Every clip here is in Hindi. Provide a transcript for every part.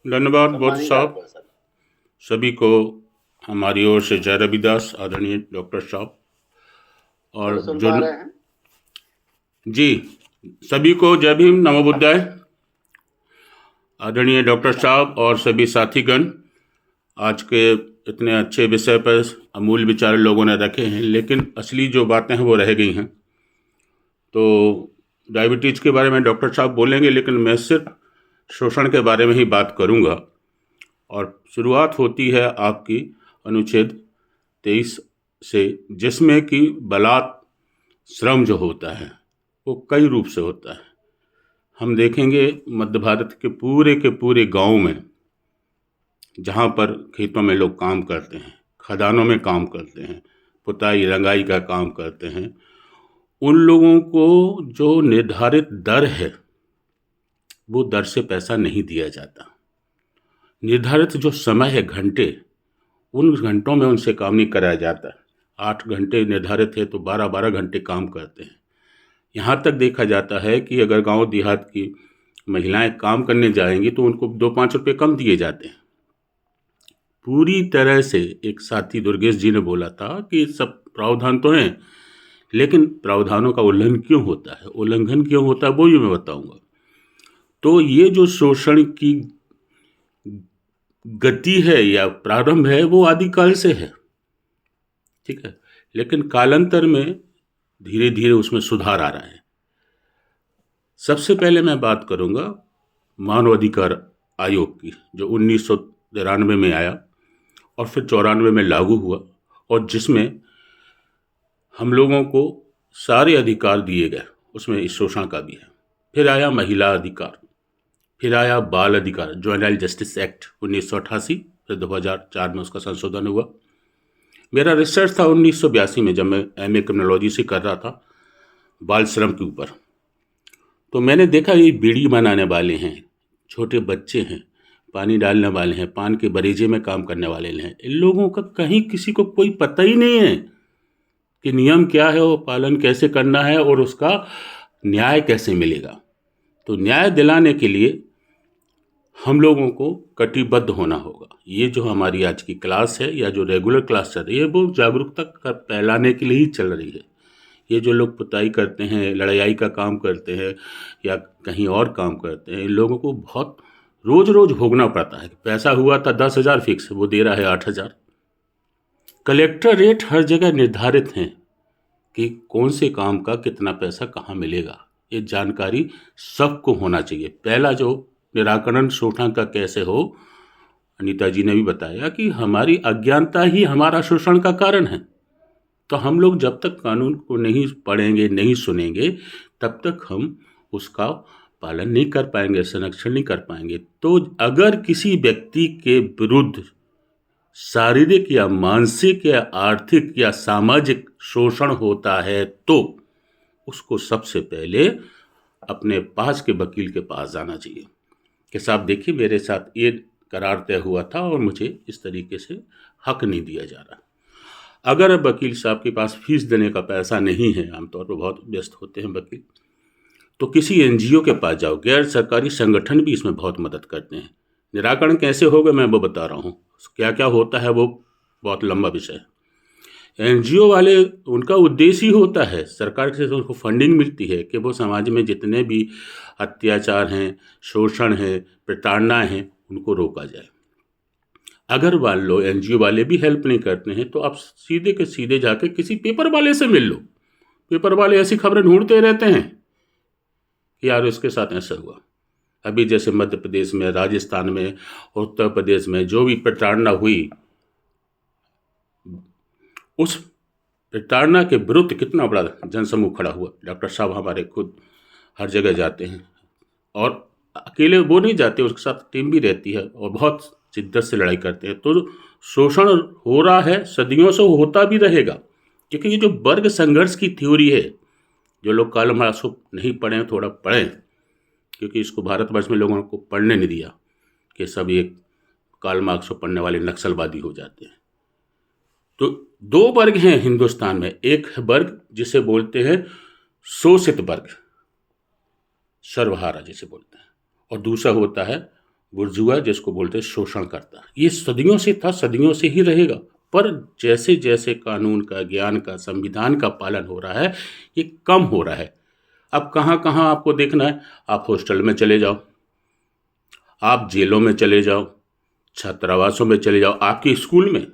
धन्यवाद बौद्ध सम्मानित साहब। आपका सर। सभी को हमारी ओर से जय रविदास, आदरणीय डॉक्टर साहब। सर और सुन जो पा रहे हैं? जी, सभी को जय भीम, नमो बुद्धाय। आदरणीय डॉक्टर साहब और सभी साथीगण, आज के इतने अच्छे विषय पर अमूल विचार लोगों ने रखे हैं, लेकिन असली जो बातें हैं वो रह गई हैं। तो डायबिटीज़ के बारे में डॉक्टर साहब बोलेंगे, लेकिन मैं सिर्फ शोषण के बारे में ही बात करूंगा। और शुरुआत होती है आपकी अनुच्छेद 23 से, जिसमें कि बलात् श्रम जो होता है वो कई रूप से होता है। हम देखेंगे मध्य भारत के पूरे गांव में, जहाँ पर खेतों में लोग काम करते हैं, खदानों में काम करते हैं, पुताई रंगाई का काम करते हैं, उन लोगों को जो निर्धारित दर है वो दर से पैसा नहीं दिया जाता। निर्धारित जो समय है, घंटे, उन घंटों में उनसे काम नहीं कराया जाता। 8 घंटे निर्धारित है तो 12-12 घंटे काम करते हैं। यहाँ तक देखा जाता है कि अगर गांव देहात की महिलाएं काम करने जाएंगी तो उनको 2-5 रुपये कम दिए जाते हैं। पूरी तरह से एक साथी दुर्गेश जी ने बोला था कि सब प्रावधान तो हैं, लेकिन प्रावधानों का उल्लंघन क्यों होता है, उल्लंघन क्यों होता है वो भी मैं बताऊंगा। तो ये जो शोषण की गति है या प्रारंभ है वो आदिकाल से है, ठीक है, लेकिन कालांतर में धीरे धीरे उसमें सुधार आ रहा है। सबसे पहले मैं बात करूंगा मानव अधिकार आयोग की, जो 1993 में आया और फिर 94 में लागू हुआ, और जिसमें हम लोगों को सारे अधिकार दिए गए, उसमें इस शोषण का भी है। फिर आया महिला अधिकार, फिर आया बाल अधिकार, जुवेनाइल जस्टिस एक्ट 1988, फिर 2004 में उसका संशोधन हुआ। मेरा रिसर्च था 1982 में, जब मैं एमए क्रिमिनोलॉजी से कर रहा था बाल श्रम के ऊपर। तो मैंने देखा ये बीड़ी बनाने वाले हैं, छोटे बच्चे हैं, पानी डालने वाले हैं, पान के बरीजे में काम करने वाले हैं, इन लोगों का कहीं किसी को कोई पता ही नहीं है कि नियम क्या है, वो पालन कैसे करना है और उसका न्याय कैसे मिलेगा। तो न्याय दिलाने के लिए हम लोगों को कटिबद्ध होना होगा। ये जो हमारी आज की क्लास है या जो रेगुलर क्लास चल रही है वो जागरूकता का फैलाने के लिए ही चल रही है। ये जो लोग पुताई करते हैं, लड़ाई का काम करते हैं या कहीं और काम करते हैं, इन लोगों को बहुत रोज रोज भोगना पड़ता है। पैसा हुआ था 10,000 फिक्स, वो दे रहा है 8,000। कलेक्टर रेट हर जगह निर्धारित हैं कि कौन से काम का कितना पैसा कहाँ मिलेगा, ये जानकारी सबको होना चाहिए। पहला जो निराकरण शोषण का कैसे हो, अनीता जी ने भी बताया कि हमारी अज्ञानता ही हमारा शोषण का कारण है। तो हम लोग जब तक कानून को नहीं पढ़ेंगे, नहीं सुनेंगे, तब तक हम उसका पालन नहीं कर पाएंगे, संरक्षण नहीं कर पाएंगे। तो अगर किसी व्यक्ति के विरुद्ध शारीरिक या मानसिक या आर्थिक या सामाजिक शोषण होता है तो उसको सबसे पहले अपने पास के वकील के पास जाना चाहिए कि साहब देखिए मेरे साथ ये करार तय हुआ था और मुझे इस तरीके से हक नहीं दिया जा रहा। अगर वकील साहब के पास फीस देने का पैसा नहीं है, आमतौर पर बहुत व्यस्त होते हैं वकील, तो किसी एनजीओ के पास जाओ। गैर सरकारी संगठन भी इसमें बहुत मदद करते हैं। निराकरण कैसे होगा मैं वो बता रहा हूँ, क्या क्या होता है वो बहुत लंबा विषय है। एनजीओ वाले, उनका उद्देश्य ही होता है, सरकार से उनको फंडिंग मिलती है कि वो समाज में जितने भी अत्याचार हैं, शोषण है, प्रताड़ना है, उनको रोका जाए। अगर मान लो एनजीओ वाले भी हेल्प नहीं करते हैं तो आप सीधे के सीधे जाके किसी पेपर वाले से मिल लो। पेपर वाले ऐसी खबरें ढूंढते रहते हैं कि यार इसके साथ ऐसा हुआ। अभी जैसे मध्य प्रदेश में, राजस्थान में, उत्तर प्रदेश में जो भी प्रताड़ना हुई, उस प्रताड़ना के विरुद्ध कितना बड़ा जनसमूह खड़ा हुआ। डॉक्टर साहब हमारे खुद हर जगह जाते हैं, और अकेले वो नहीं जाते, उसके साथ टीम भी रहती है और बहुत शिद्दत से लड़ाई करते हैं। तो शोषण हो रहा है, सदियों से होता भी रहेगा, क्योंकि ये जो वर्ग संघर्ष की थ्योरी है, जो लोग कार्ल मार्क्स को नहीं पढ़े हैं थोड़ा पढ़ें, क्योंकि इसको भारतवर्ष में लोगों को पढ़ने नहीं दिया कि सब एक कार्ल मार्क्स को पढ़ने वाले नक्सलवादी हो जाते हैं। तो दो वर्ग हैं हिंदुस्तान में, एक वर्ग जिसे बोलते हैं शोषित वर्ग, सर्वहारा जिसे बोलते हैं, और दूसरा होता है बुर्जुआ जिसको बोलते हैं शोषण करता। ये सदियों से था, सदियों से ही रहेगा। पर जैसे जैसे कानून का, ज्ञान का, संविधान का पालन हो रहा है, ये कम हो रहा है। अब कहाँ कहाँ आपको देखना है, आप हॉस्टल में चले जाओ, आप जेलों में चले जाओ, छात्रावासों में चले जाओ, आपके स्कूल में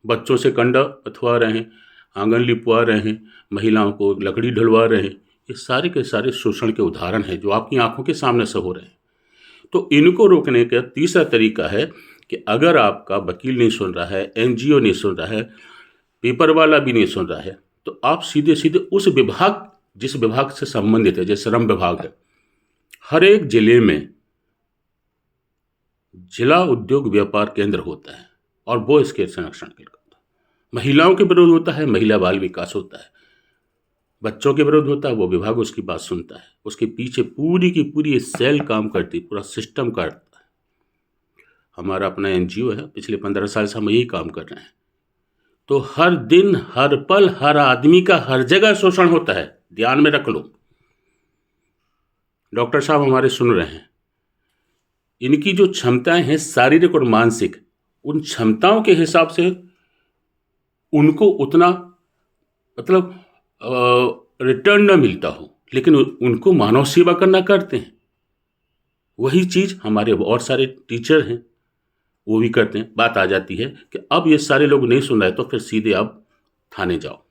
बच्चों से कंडा अथवा रहे हैं, आंगन लिपवा रहे हैं, महिलाओं को लकड़ी ढलवा रहे हैं। ये सारे के सारे शोषण के उदाहरण हैं जो आपकी आंखों के सामने से हो रहे हैं। तो इनको रोकने का तीसरा तरीका है कि अगर आपका वकील नहीं सुन रहा है, एनजीओ नहीं सुन रहा है, पेपर वाला भी नहीं सुन रहा है, तो आप सीधे सीधे उस विभाग, जिस विभाग से संबंधित है, जैसे श्रम विभाग है, हर एक जिले में जिला उद्योग व्यापार केंद्र होता है और वो इसके संरक्षण के लिए करता है। महिलाओं के विरोध होता है, महिला बाल विकास होता है। बच्चों के विरोध होता है, वो विभाग उसकी बात सुनता है। उसके पीछे पूरी की पूरी सेल काम करती, पूरा सिस्टम करता है। हमारा अपना एनजीओ है, पिछले 15 साल से हम यही काम कर रहे हैं। तो हर दिन, हर पल, हर आदमी का हर जगह शोषण होता है, ध्यान में रख लो। डॉक्टर साहब हमारे सुन रहे हैं, इनकी जो क्षमताएं हैं शारीरिक और मानसिक, उन क्षमताओं के हिसाब से उनको उतना मतलब रिटर्न न मिलता हो, लेकिन उनको मानव सेवा करना करते हैं। वही चीज़ हमारे और सारे टीचर हैं, वो भी करते हैं। बात आ जाती है कि अब ये सारे लोग नहीं सुन रहे, तो फिर सीधे आप थाने जाओ,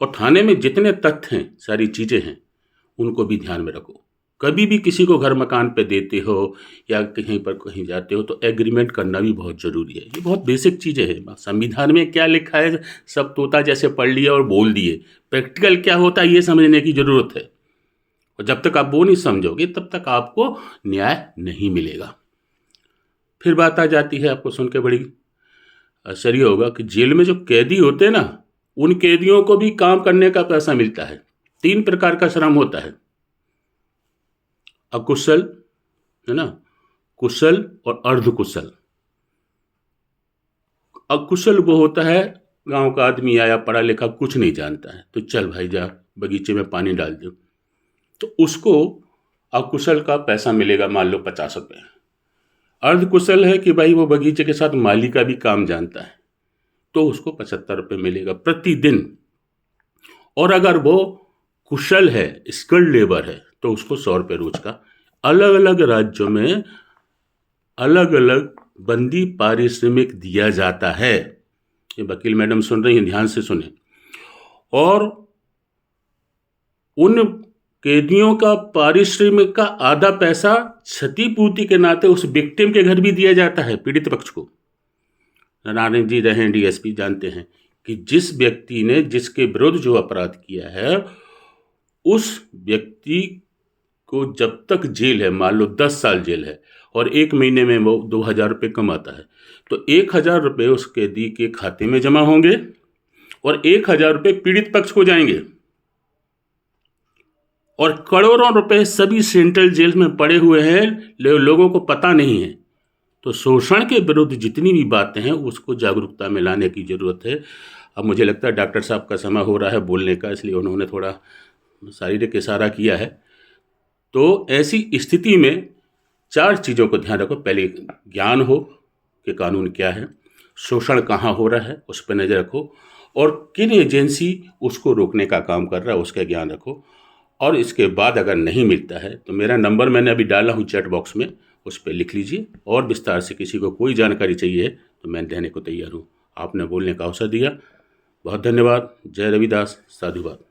और थाने में जितने तथ्य हैं, सारी चीज़ें हैं, उनको भी ध्यान में रखो। कभी भी किसी को घर मकान पे देते हो या कहीं पर कहीं जाते हो, तो एग्रीमेंट करना भी बहुत ज़रूरी है। ये बहुत बेसिक चीज़ें हैं। संविधान में क्या लिखा है सब तोता जैसे पढ़ लिया और बोल दिए, प्रैक्टिकल क्या होता है ये समझने की ज़रूरत है। और जब तक आप वो नहीं समझोगे तब तक आपको न्याय नहीं मिलेगा। फिर बात आ जाती है, आपको सुन के बड़ी आश्चर्य होगा कि जेल में जो कैदी होते हैं ना, उन कैदियों को भी काम करने का पैसा मिलता है। 3 प्रकार का श्रम होता है, अकुशल, है ना, कुशल और अर्धकुशल। अकुशल वो होता है, गांव का आदमी आया, पढ़ा लिखा, कुछ नहीं जानता है, तो चल भाई जा बगीचे में पानी डाल दो, तो उसको अकुशल का पैसा मिलेगा, मान लो 50 रुपये। अर्धकुशल है कि भाई वो बगीचे के साथ माली का भी काम जानता है, तो उसको 75 रुपये मिलेगा प्रतिदिन। और अगर वो कुशल है, स्किल्ड लेबर है, तो उसको 100 रुपये रोज का। अलग अलग राज्यों में अलग अलग बंदी पारिश्रमिक दिया जाता है। ये वकील मैडम सुन रही हैं, ध्यान से सुने। और उन कैदियों का पारिश्रमिक का आधा पैसा क्षतिपूर्ति के नाते उस विक्टिम के घर भी दिया जाता है, पीड़ित पक्ष को। नारायण जी रहे डीएसपी, जानते हैं कि जिस व्यक्ति ने जिसके विरुद्ध जो अपराध किया है, उस व्यक्ति को जब तक जेल है, मान लो 10 साल जेल है और 1 महीने में वो 2000 रुपये कमाता है, तो 1000 रुपये उस कैदी के खाते में जमा होंगे और 1000 रुपये पीड़ित पक्ष को जाएंगे। और करोड़ों रुपए सभी सेंट्रल जेल में पड़े हुए हैं, लोगों को पता नहीं है। तो शोषण के विरुद्ध जितनी भी बातें हैं उसको जागरूकता में लाने की ज़रूरत है। अब मुझे लगता है डॉक्टर साहब का समय हो रहा है बोलने का, इसलिए उन्होंने थोड़ा शारीरिक इशारा किया है। तो ऐसी स्थिति में 4 चीज़ों को ध्यान रखो। पहले ज्ञान हो कि कानून क्या है, शोषण कहाँ हो रहा है उस पर नज़र रखो, और किन एजेंसी उसको रोकने का काम कर रहा है उसका ज्ञान रखो। और इसके बाद अगर नहीं मिलता है तो मेरा नंबर मैंने अभी डाला हूँ चैट बॉक्स में, उस पर लिख लीजिए। और विस्तार से किसी को कोई जानकारी चाहिए तो मैं देने को तैयार हूँ। आपने बोलने का अवसर दिया, बहुत धन्यवाद। जय रविदास, साधुवाद।